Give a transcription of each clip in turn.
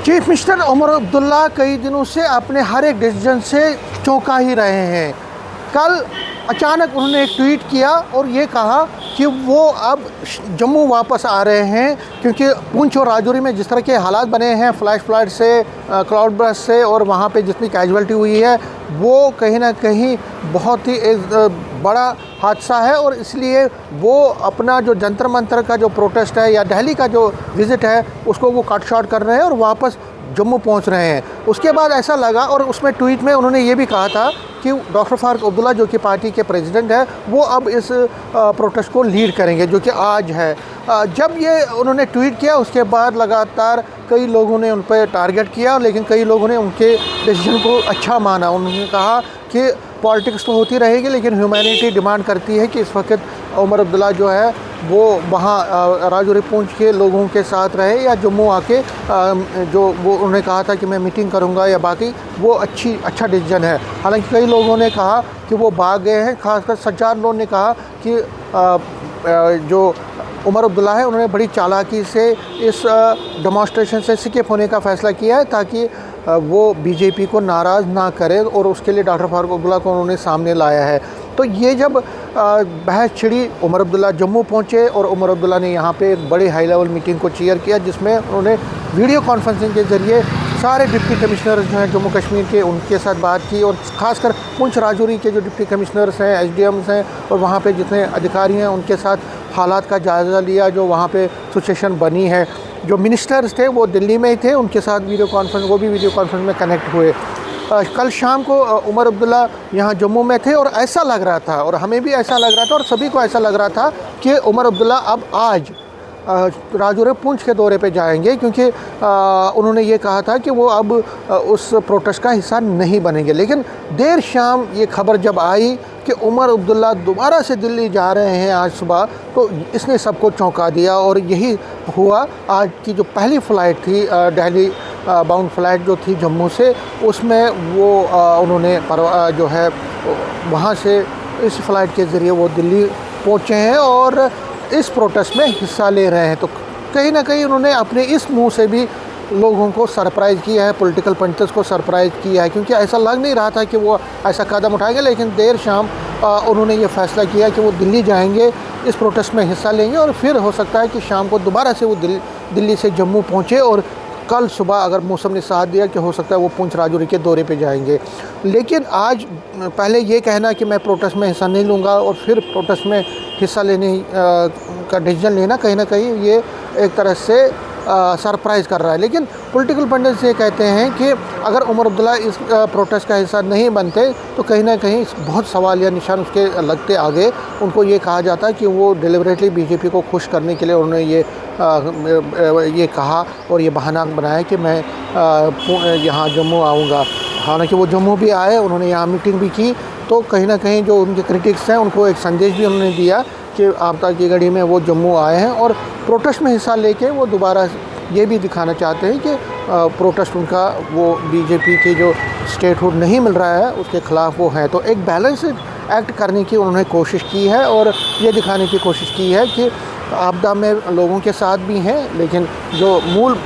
Chief minister Omar Abdullah कई दिनों से अपने हर एक डिसीजन से चौंका ही रहे हैं। कल अचानक उन्होंने एक ट्वीट किया और ये कहा कि वो अब जम्मू वापस आ रहे हैं, क्योंकि पुंछ और राजौरी में जिस तरह के हालात बने हैं फ्लैश फ्लड से, क्लाउड बर्स्ट से, और वहाँ पे जितनी कैजुअलिटी हुई है वो कहीं ना कहीं बहुत ही एक बड़ा हादसा है। और इसलिए वो अपना जो जंतर मंतर का जो प्रोटेस्ट है या दिल्ली का जो विज़िट है उसको वो कट शॉर्ट कर रहे हैं और वापस जम्मू पहुंच रहे हैं। उसके बाद ऐसा लगा, और उसमें ट्वीट में उन्होंने ये भी कहा था कि डॉक्टर फारूक अब्दुल्ला जो कि पार्टी के प्रेसिडेंट है वो अब इस प्रोटेस्ट को लीड करेंगे, जो कि आज है। जब ये उन्होंने ट्वीट किया उसके बाद लगातार कई लोगों ने उन पर टारगेट किया, लेकिन कई लोगों ने उनके डिसीजन को अच्छा माना। उन्होंने कहा कि पॉलिटिक्स तो होती रहेगी लेकिन ह्यूमैनिटी डिमांड करती है कि इस वक्त उमर अब्दुल्ला जो है वो वहाँ राजौरी पुंछ के लोगों के साथ रहे या जम्मू आके जो वो उन्होंने कहा था कि मैं मीटिंग करूँगा या बाकी, वो अच्छा डिसीजन है। हालांकि कई लोगों ने कहा कि वो भाग गए हैं, खासकर सज्जाद लोन ने कहा कि जो उमर अब्दुल्ला है उन्होंने बड़ी चालाकी से इस डेमोन्स्ट्रेशन से स्किप होने का फ़ैसला किया है ताकि वो बीजेपी को नाराज़ ना करे, और उसके लिए डॉक्टर फारूक अब्दुल्ला को उन्होंने सामने लाया है। तो ये जब बहस छिड़ी, उमर अब्दुल्ला जम्मू पहुँचे और उमर अब्दुल्ला ने यहाँ पे एक बड़ी हाई लेवल मीटिंग को चेयर किया, जिसमें उन्होंने वीडियो कॉन्फ्रेंसिंग के ज़रिए सारे डिप्टी कमिश्नर जो हैं जम्मू कश्मीर के उनके साथ बात की, और ख़ासकर पुंछ राजौरी के जो डिप्टी कमिश्नर्स हैं, एसडीएम्स हैं और वहाँ पे जितने अधिकारी हैं उनके साथ हालात का जायज़ा लिया जो वहाँ पे सिचुएशन बनी है। जो मिनिस्टर्स थे वो दिल्ली में ही थे, उनके साथ वो भी वीडियो कॉन्फ्रेंस में कनेक्ट हुए। कल शाम को उमर अब्दुल्ला यहाँ जम्मू में थे और ऐसा लग रहा था, और हमें भी ऐसा लग रहा था और सभी को ऐसा लग रहा था कि उमर अब्दुल्ला अब आज राजौरी पुंछ के दौरे पे जाएंगे, क्योंकि उन्होंने ये कहा था कि वो अब उस प्रोटेस्ट का हिस्सा नहीं बनेंगे। लेकिन देर शाम ये खबर जब आई कि उमर अब्दुल्ला दोबारा से दिल्ली जा रहे हैं आज सुबह, तो इसने सबको चौंका दिया। और यही हुआ, आज की जो पहली फ़्लाइट थी दिल्ली बाउंड फ़्लाइट जो थी जम्मू से, उसमें वो उन्होंने जो है वहाँ से इस फ़्लाइट के ज़रिए वो दिल्ली पहुँचे हैं और इस प्रोटेस्ट में हिस्सा ले रहे हैं। तो कहीं ना कहीं उन्होंने अपने इस मुंह से भी लोगों को सरप्राइज़ किया है, पॉलिटिकल पंचर्स को सरप्राइज़ किया है, क्योंकि ऐसा लग नहीं रहा था कि वो ऐसा कदम उठाएंगे। लेकिन देर शाम उन्होंने ये फ़ैसला किया कि वो दिल्ली जाएंगे, इस प्रोटेस्ट में हिस्सा लेंगे, और फिर हो सकता है कि शाम को दोबारा से वो दिल्ली से जम्मू पहुँचे, और कल सुबह अगर मौसम ने साथ दिया कि हो सकता है वो पुंछ राजौरी के दौरे पे जाएंगे। लेकिन आज पहले ये कहना कि मैं प्रोटेस्ट में हिस्सा नहीं लूँगा और फिर प्रोटेस्ट में हिस्सा लेने का डिसीजन लेना, कहीं ना कहीं ये एक तरह से सरप्राइज़ कर रहा है। लेकिन पॉलिटिकल पंडित ये कहते हैं कि अगर उमर अब्दुल्ला इस प्रोटेस्ट का हिस्सा नहीं बनते तो कहीं ना कहीं बहुत सवालिया निशान उसके लगते आगे। उनको ये कहा जाता है कि वो डिलिबरेटली बीजेपी को खुश करने के लिए उन्होंने ये कहा और ये बहाना बनाया कि मैं यहाँ जम्मू आऊँगा। हालांकि वो जम्मू भी आए, उन्होंने यहाँ मीटिंग भी की, तो कहीं ना कहीं जो उनके क्रिटिक्स हैं उनको एक संदेश भी उन्होंने दिया कि आपदा की घड़ी में वो जम्मू आए हैं और प्रोटेस्ट में हिस्सा लेके वो दोबारा ये भी दिखाना चाहते हैं कि प्रोटेस्ट उनका वो बीजेपी की जो स्टेटहुड नहीं मिल रहा है उसके ख़िलाफ़ वो हैं। तो एक बैलेंस एक्ट करने की उन्होंने कोशिश की है और ये दिखाने की कोशिश की है कि आपदा में लोगों के साथ भी हैं, लेकिन जो मूल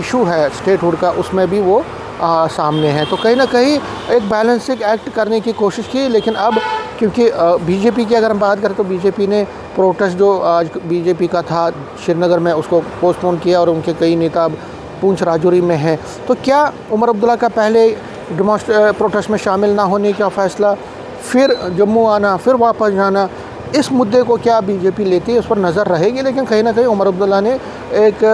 इशू है स्टेटहुड का उसमें भी वो सामने हैं। तो कहीं ना कहीं एक बैलेंसिंग एक्ट करने की कोशिश की। लेकिन अब क्योंकि बीजेपी की अगर हम बात करें तो बीजेपी ने प्रोटेस्ट जो आज बीजेपी का था श्रीनगर में उसको पोस्टपोन किया और उनके कई नेता अब पुंछ राजौरी में हैं। तो क्या उमर अब्दुल्ला का पहले प्रोटेस्ट में शामिल ना होने का फ़ैसला, फिर जम्मू आना, फिर वापस जाना, इस मुद्दे को क्या बीजेपी लेती है उस पर नज़र रहेगी। लेकिन कहीं ना कहीं उमर अब्दुल्ला ने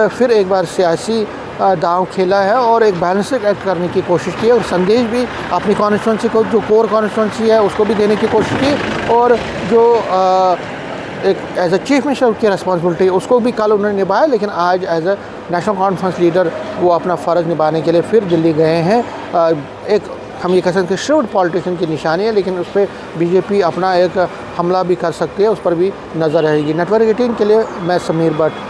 फिर एक बार सियासी दांव खेला है और एक बैलेंसिंग एक्ट करने की कोशिश की है और संदेश भी अपनी कॉन्स्टिट्यूंसी को, जो कोर कॉन्स्टिट्यूंसी है, उसको भी देने की कोशिश की, और जो एक एज अ चीफ मिनिस्टर की रिस्पॉन्सिबिलिटी उसको भी कल उन्होंने निभाया। लेकिन आज as a National Conference leader वो अपना फ़र्ज़ निभाने के लिए फिर दिल्ली गए हैं। एक हम ये कह सकते हैं श्रूड पॉलिटिशियन की निशानी है, लेकिन उस पर बीजेपी अपना एक हमला भी कर सकती है, उस पर भी नज़र रहेगी। नेटवर्क 18 के लिए मैं समीर भट्ट।